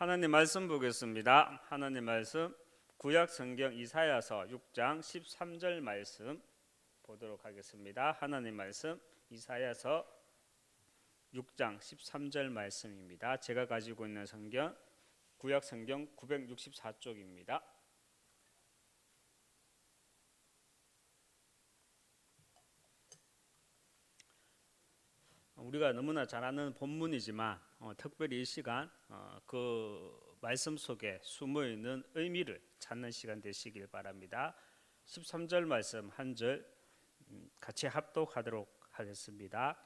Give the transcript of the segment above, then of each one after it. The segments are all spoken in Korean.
하나님 말씀 보겠습니다. 하나님 말씀 구약 성경 이사야서 6장 13절 말씀 보도록 하겠습니다. 하나님 말씀 이사야서 6장 13절 말씀입니다. 제가 가지고 있는 성경 구약 성경 964쪽입니다. 우리가 너무나 잘 아는 본문이지만 특별히 이 시간 그 말씀 속에 숨어있는 의미를 찾는 시간 되시길 바랍니다. 13절 말씀 한 절 같이 합독하도록 하겠습니다.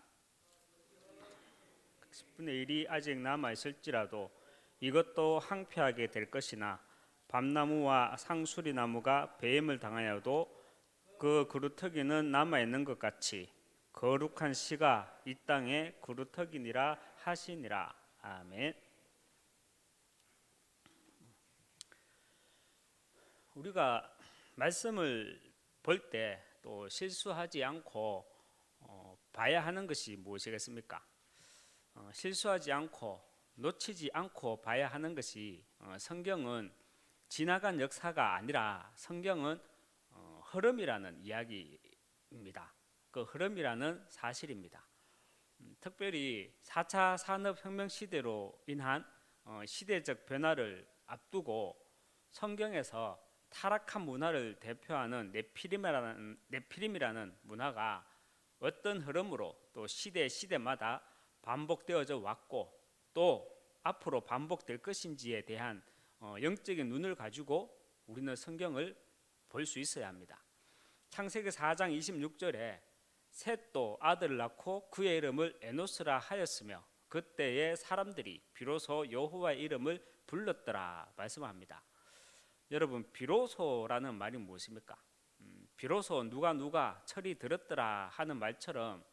10분의 1이 아직 남아있을지라도 이것도 항폐하게 될 것이나 밤나무와 상수리나무가 배임을 당하여도 그 그루터기는 남아있는 것 같이 거룩한 씨가 이 땅에 그루터기니라 하시니라. 아멘. 우리가 말씀을 볼 때 또 실수하지 않고 봐야 하는 것이 무엇이겠습니까? 실수하지 않고 놓치지 않고 봐야 하는 것이 성경은 지나간 역사가 아니라 성경은 흐름이라는 이야기입니다. 그 흐름이라는 사실입니다. 특별히 4차 산업혁명 시대로 인한 시대적 변화를 앞두고 성경에서 타락한 문화를 대표하는 네피림이라는 문화가 어떤 흐름으로 또 시대마다 반복되어져 왔고 또 앞으로 반복될 것인지에 대한 영적인 눈을 가지고 우리는 성경을 볼 수 있어야 합니다. 창세기 4장 26절에 셋도 아들을 낳고 그의 이름을 에노스라 하였으며 그때의 사람들이 비로소 여호와의 이름을 불렀더라 말씀합니다. 여러분, 비로소라는 말이 무엇입니까? 비로소 누가 철이 들었더라 하는 말처럼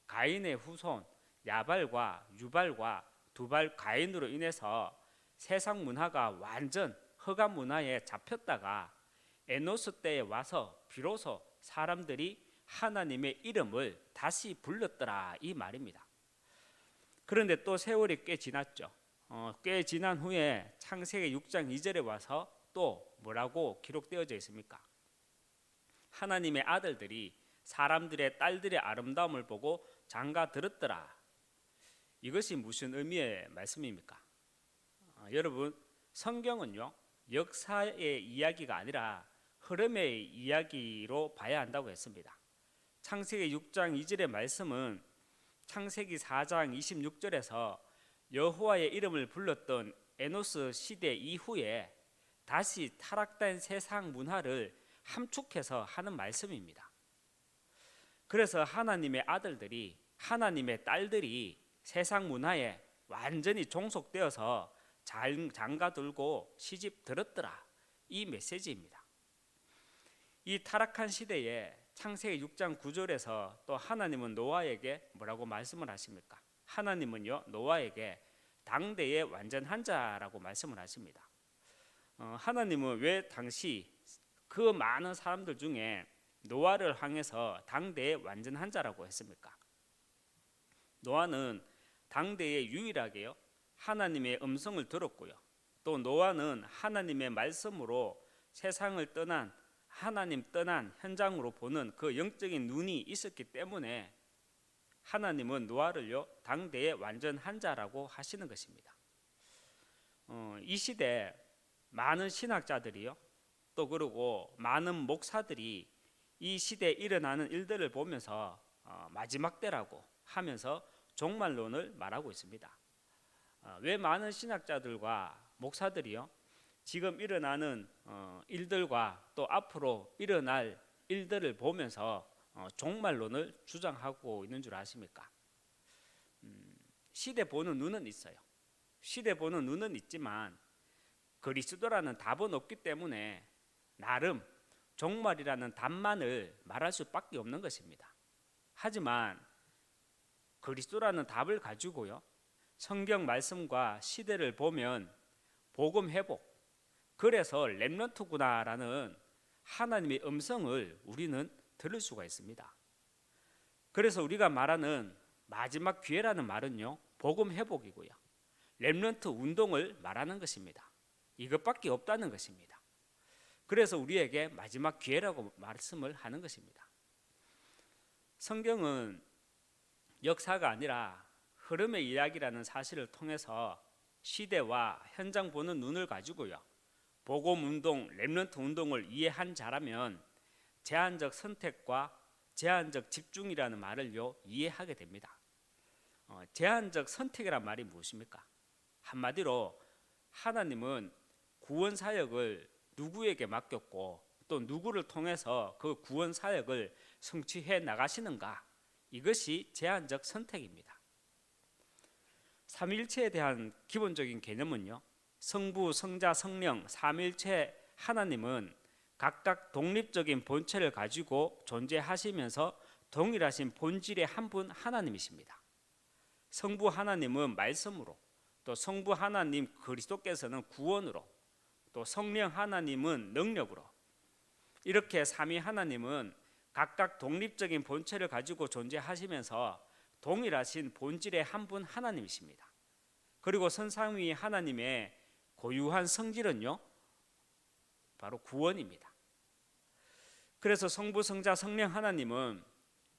가인의 후손 야발과 유발과 두발 가인으로 인해서 세상 문화가 완전 흑암 문화에 잡혔다가 에노스 때에 와서 비로소 사람들이 하나님의 이름을 다시 불렀더라 이 말입니다. 그런데 또 세월이 꽤 지났죠. 꽤 지난 후에 창세기 6장 2절에 와서 또 뭐라고 기록되어져 있습니까? 하나님의 아들들이 사람들의 딸들의 아름다움을 보고 장가 들었더라. 이것이 무슨 의미의 말씀입니까? 여러분, 성경은요 역사의 이야기가 아니라 흐름의 이야기로 봐야 한다고 했습니다. 창세기 6장 2절의 말씀은 창세기 4장 26절에서 여호와의 이름을 불렀던 에노스 시대 이후에 다시 타락된 세상 문화를 함축해서 하는 말씀입니다. 그래서 하나님의 아들들이 하나님의 딸들이 세상 문화에 완전히 종속되어서 장가 들고 시집 들었더라 이 메시지입니다. 이 타락한 시대에 창세기 6장 9절에서 또 하나님은 노아에게 뭐라고 말씀을 하십니까? 하나님은요 노아에게 당대의 완전한 자라고 말씀을 하십니다. 하나님은 왜 당시 그 많은 사람들 중에 노아를 향해서 당대의 완전한 자라고 했습니까? 노아는 당대에 유일하게요 하나님의 음성을 들었고요. 또 노아는 하나님의 말씀으로 세상을 떠난 하나님 떠난 현장으로 보는 그 영적인 눈이 있었기 때문에 하나님은 노아를요 당대의 완전한 자라고 하시는 것입니다. 이 시대 많은 신학자들이요 또 그리고 많은 목사들이 이 시대에 일어나는 일들을 보면서 마지막 때라고 하면서 종말론을 말하고 있습니다. 왜 많은 신학자들과 목사들이요 지금 일어나는 일들과 또 앞으로 일어날 일들을 보면서 종말론을 주장하고 있는 줄 아십니까? 시대 보는 눈은 있어요. 시대 보는 눈은 있지만 그리스도라는 답은 없기 때문에 나름 종말이라는 답만을 말할 수밖에 없는 것입니다. 하지만 그리스도라는 답을 가지고요 성경 말씀과 시대를 보면 복음 회복 그래서 렘넌트구나라는 하나님의 음성을 우리는 들을 수가 있습니다. 그래서 우리가 말하는 마지막 기회라는 말은요 복음 회복이고요 렘넌트 운동을 말하는 것입니다. 이것밖에 없다는 것입니다. 그래서 우리에게 마지막 기회라고 말씀을 하는 것입니다. 성경은 역사가 아니라 흐름의 이야기라는 사실을 통해서 시대와 현장 보는 눈을 가지고요, 복음 운동, 렘넌트 운동을 이해한 자라면 제한적 선택과 제한적 집중이라는 말을요 이해하게 됩니다. 제한적 선택이란 말이 무엇입니까? 한마디로 하나님은 구원 사역을 누구에게 맡겼고 또 누구를 통해서 그 구원 사역을 성취해 나가시는가, 이것이 제한적 선택입니다. 삼위일체에 대한 기본적인 개념은요, 성부, 성자, 성령 삼위일체 하나님은 각각 독립적인 본체를 가지고 존재하시면서 동일하신 본질의 한 분 하나님이십니다. 성부 하나님은 말씀으로, 또 성부 하나님 그리스도께서는 구원으로, 또 성령 하나님은 능력으로, 이렇게 삼위 하나님은 각각 독립적인 본체를 가지고 존재하시면서 동일하신 본질의 한 분 하나님이십니다. 그리고 선상위 하나님의 고유한 성질은요, 바로 구원입니다. 그래서 성부, 성자, 성령 하나님은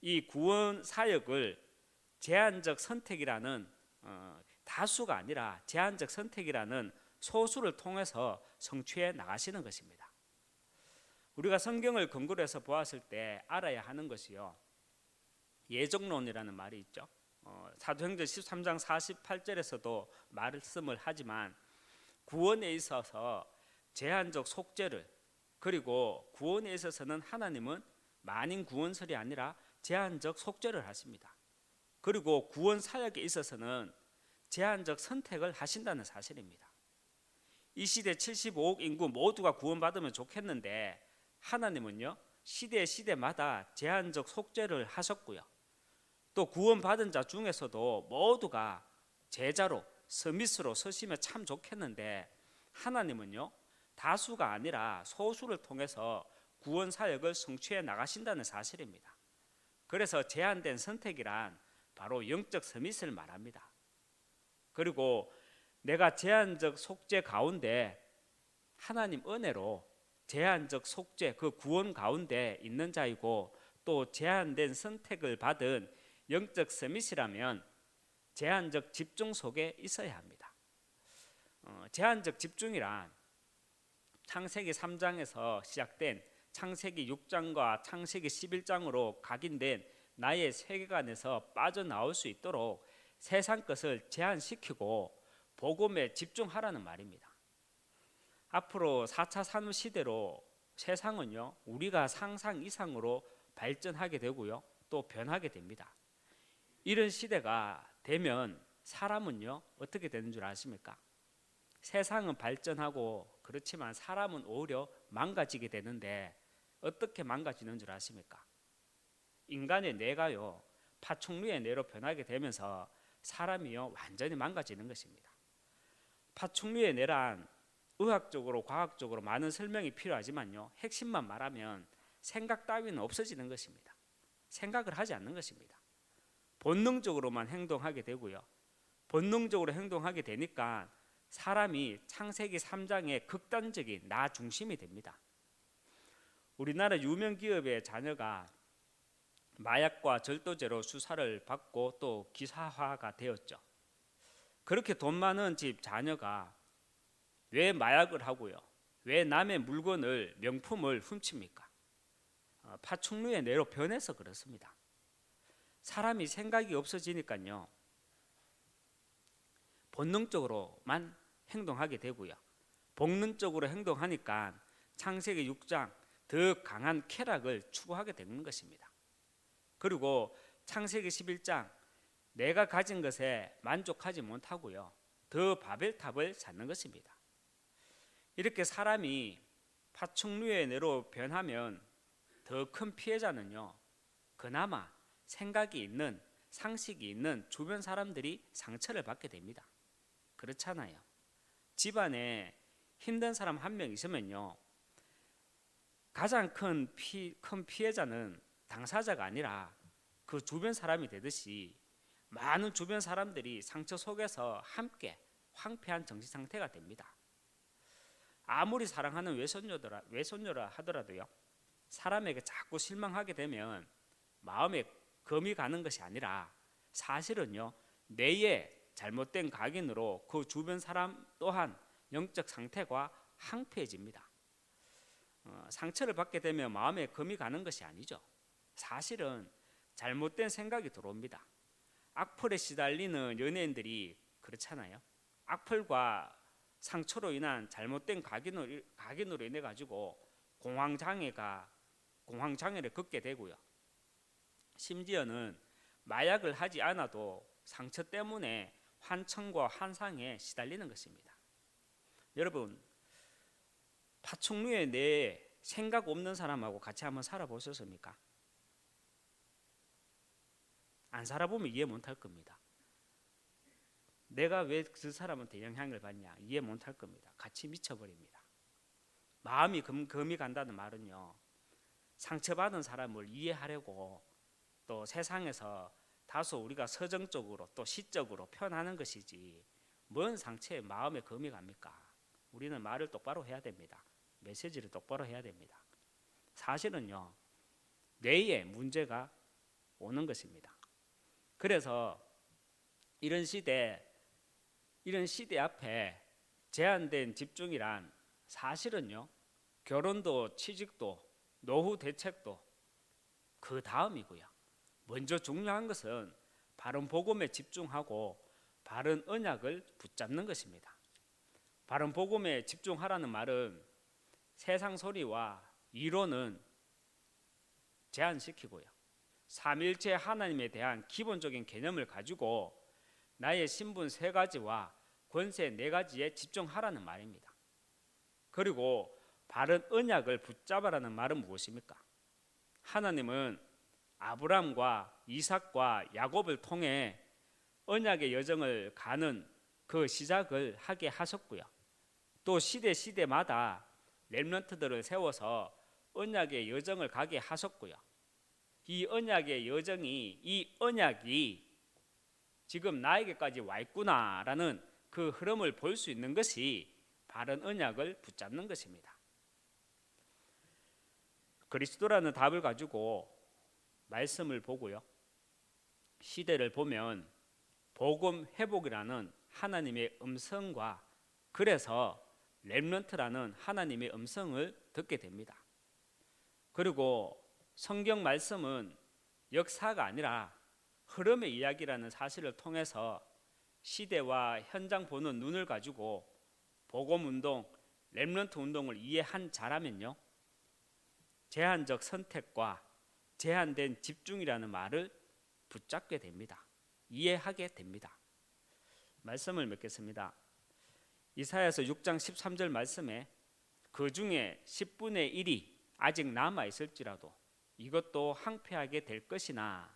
이 구원 사역을 제한적 선택이라는 다수가 아니라 제한적 선택이라는 소수를 통해서 성취해 나가시는 것입니다. 우리가 성경을 근거로 해서 보았을 때 알아야 하는 것이요, 예정론이라는 말이 있죠. 사도행전 13장 48절에서도 말씀을 하지만 구원에 있어서 제한적 속죄를, 그리고 구원에 있어서는 하나님은 만인 구원설이 아니라 제한적 속죄를 하십니다. 그리고 구원 사역에 있어서는 제한적 선택을 하신다는 사실입니다. 이 시대 75억 인구 모두가 구원받으면 좋겠는데 하나님은요, 시대마다 제한적 속죄를 하셨고요, 또 구원받은 자 중에서도 모두가 제자로 서밋으로 서시면 참 좋겠는데 하나님은요, 다수가 아니라 소수를 통해서 구원 사역을 성취해 나가신다는 사실입니다. 그래서 제한된 선택이란 바로 영적 서밋을 말합니다. 그리고 내가 제한적 속죄 가운데 하나님 은혜로 제한적 속죄, 그 구원 가운데 있는 자이고, 또 제한된 선택을 받은 영적 서밋이라면 제한적 집중 속에 있어야 합니다. 제한적 집중이란 창세기 3장에서 시작된 창세기 6장과 창세기 11장으로 각인된 나의 세계관에서 빠져나올 수 있도록 세상 것을 제한시키고 복음에 집중하라는 말입니다. 앞으로 4차 산업시대로 세상은요, 우리가 상상 이상으로 발전하게 되고요, 또 변하게 됩니다. 이런 시대가 되면 사람은요, 어떻게 되는 줄 아십니까? 세상은 발전하고 그렇지만 사람은 오히려 망가지게 되는데 어떻게 망가지는 줄 아십니까? 인간의 뇌가요, 파충류의 뇌로 변하게 되면서 사람이요, 완전히 망가지는 것입니다. 파충류의 뇌란 의학적으로 과학적으로 많은 설명이 필요하지만요, 핵심만 말하면 생각 따위는 없어지는 것입니다. 생각을 하지 않는 것입니다. 본능적으로만 행동하게 되고요, 본능적으로 행동하게 되니까 사람이 창세기 3장의 극단적인 나 중심이 됩니다. 우리나라 유명 기업의 자녀가 마약과 절도죄로 수사를 받고 또 기사화가 되었죠. 그렇게 돈 많은 집 자녀가 왜 마약을 하고요, 왜 남의 물건을, 명품을 훔칩니까? 파충류의 뇌로 변해서 그렇습니다. 사람이 생각이 없어지니까요, 본능적으로만 행동하게 되고요, 본능적으로 행동하니까 창세기 6장 더 강한 쾌락을 추구하게 되는 것입니다. 그리고 창세기 11장 내가 가진 것에 만족하지 못하고요, 더 바벨탑을 쌓는 것입니다. 이렇게 사람이 파충류의 뇌로 변하면 더 큰 피해자는요, 그나마 생각이 있는, 상식이 있는 주변 사람들이 상처를 받게 됩니다. 그렇잖아요. 집안에 힘든 사람 한 명 있으면요, 가장 큰 피해자는 당사자가 아니라 그 주변 사람이 되듯이 많은 주변 사람들이 상처 속에서 함께 황폐한 정신 상태가 됩니다. 아무리 사랑하는 외손녀라 하더라도요, 사람에게 자꾸 실망하게 되면 마음에 금이 가는 것이 아니라 사실은요, 뇌의 잘못된 각인으로 그 주변 사람 또한 영적 상태가 황폐해집니다. 상처를 받게 되면 마음에 금이 가는 것이 아니죠. 사실은 잘못된 생각이 들어옵니다. 악플에 시달리는 연예인들이 그렇잖아요. 악플과 상처로 인한 잘못된 각인으로 인해 가지고 공황장애를 겪게 되고요. 심지어는 마약을 하지 않아도 상처 때문에 환청과 환상에 시달리는 것입니다. 여러분, 파충류의 뇌에 생각 없는 사람하고 같이 한번 살아보셨습니까? 안 살아보면 이해 못할 겁니다. 내가 왜 그 사람한테 영향을 받냐 이해 못할 겁니다. 같이 미쳐버립니다. 마음이 금이 간다는 말은요, 상처받은 사람을 이해하려고 또 세상에서 다소 우리가 서정적으로 또 시적으로 표현하는 것이지, 뭔 상처에 마음에 금이 갑니까? 우리는 말을 똑바로 해야 됩니다. 메시지를 똑바로 해야 됩니다. 사실은요, 뇌에 문제가 오는 것입니다. 그래서 이런 시대 앞에 제한된 집중이란 사실은요, 결혼도 취직도 노후 대책도 그 다음이고요. 먼저 중요한 것은 바른 복음에 집중하고 바른 언약을 붙잡는 것입니다. 바른 복음에 집중하라는 말은 세상 소리와 이론은 제한시키고요, 삼위일체 하나님에 대한 기본적인 개념을 가지고 나의 신분 3가지와 권세 4가지에 집중하라는 말입니다. 그리고 바른 언약을 붙잡아라는 말은 무엇입니까? 하나님은 아브라함과 이삭과 야곱을 통해 언약의 여정을 가는 그 시작을 하게 하셨고요, 또 시대마다 렘넌트들을 세워서 언약의 여정을 가게 하셨고요, 이 언약이 지금 나에게까지 와 있구나라는 그 흐름을 볼 수 있는 것이 바른 언약을 붙잡는 것입니다. 그리스도라는 답을 가지고 말씀을 보고요, 시대를 보면 복음 회복이라는 하나님의 음성과, 그래서 렘넌트라는 하나님의 음성을 듣게 됩니다. 그리고 성경 말씀은 역사가 아니라 흐름의 이야기라는 사실을 통해서 시대와 현장 보는 눈을 가지고 복음 운동, 렘넌트 운동을 이해한 자라면요, 제한적 선택과 제한된 집중이라는 말을 붙잡게 됩니다. 이해하게 됩니다. 말씀을 맺겠습니다. 이사야서 6장 13절 말씀에 그 중에 10분의 1이 아직 남아 있을지라도 이것도 황폐하게 될 것이나,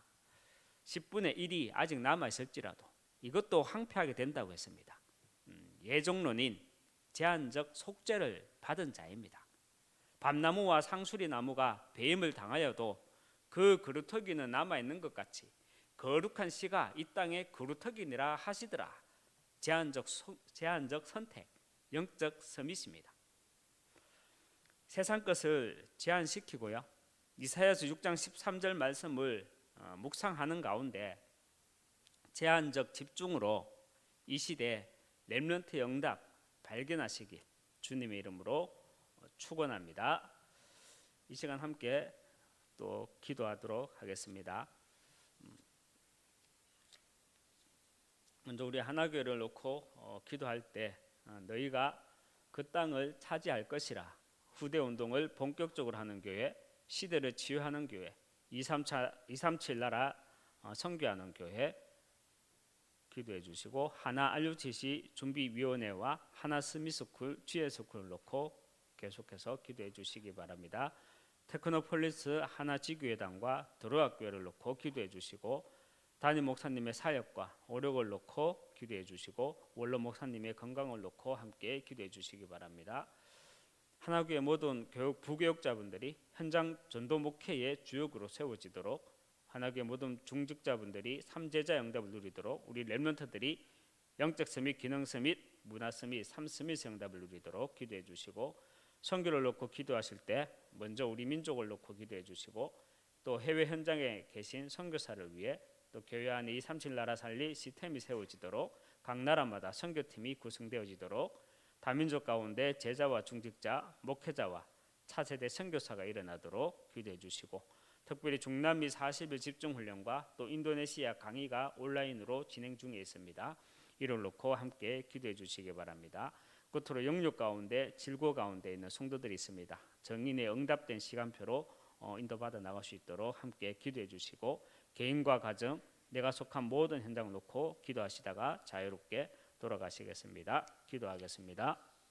10분의 1이 아직 남아 있을지라도 이것도 황폐하게 된다고 했습니다. 예종론인 제한적 속죄를 받은 자입니다. 밤나무와 상수리 나무가 배임을 당하여도 그 그루터기는 남아 있는 것 같이 거룩한 씨가 이 땅에 그루터기니라 하시더라. 제한적 선택, 영적 서밋입니다. 세상 것을 제한시키고요, 이사야서 6장 13절 말씀을 묵상하는 가운데 제한적 집중으로 이 시대 렘넌트 응답 발견하시길 주님의 이름으로 축원합니다. 이 시간 함께 또 기도하도록 하겠습니다. 먼저 우리 하나교회를 놓고 기도할 때 너희가 그 땅을 차지할 것이라, 후대 운동을 본격적으로 하는 교회, 시대를 치유하는 교회, 237 나라 선교하는 교회 기도해 주시고, 하나 알류치시 준비위원회와 하나 스미스쿨 지혜스쿨을 놓고 계속해서 기도해 주시기 바랍니다. 테크노폴리스 하나 지교회당과 드로아교회를 놓고 기도해 주시고, 담임 목사님의 사역과 오력을 놓고 기도해 주시고, 원로 목사님의 건강을 놓고 함께 기도해 주시기 바랍니다. 하나교회 모든 부교육자분들이 현장 전도 목회의 주역으로 세워지도록, 하나교회 모든 중직자분들이 삼제자 응답을 누리도록, 우리 렘넌트들이 영적 서밋, 기능 서밋, 문화스 및 삼스미스 응답을 누리도록 기도해 주시고, 선교를 놓고 기도하실 때 먼저 우리 민족을 놓고 기도해 주시고, 또 해외 현장에 계신 선교사를 위해 또 교회 안에 237 나라 살리 시스템이 세워지도록 각 나라마다 선교팀이 구성되어지도록 다민족 가운데 제자와 중직자, 목회자와 차세대 선교사가 일어나도록 기도해 주시고, 특별히 중남미 40일 집중훈련과 또 인도네시아 강의가 온라인으로 진행 중에 있습니다. 이를 놓고 함께 기도해 주시기 바랍니다. 끝으로 영육 가운데 질고 가운데 있는 성도들이 있습니다. 정인의 응답된 시간표로 인도받아 나갈 수 있도록 함께 기도해 주시고, 개인과 가정, 내가 속한 모든 현장을 놓고 기도하시다가 자유롭게 돌아가시겠습니다. 기도하겠습니다.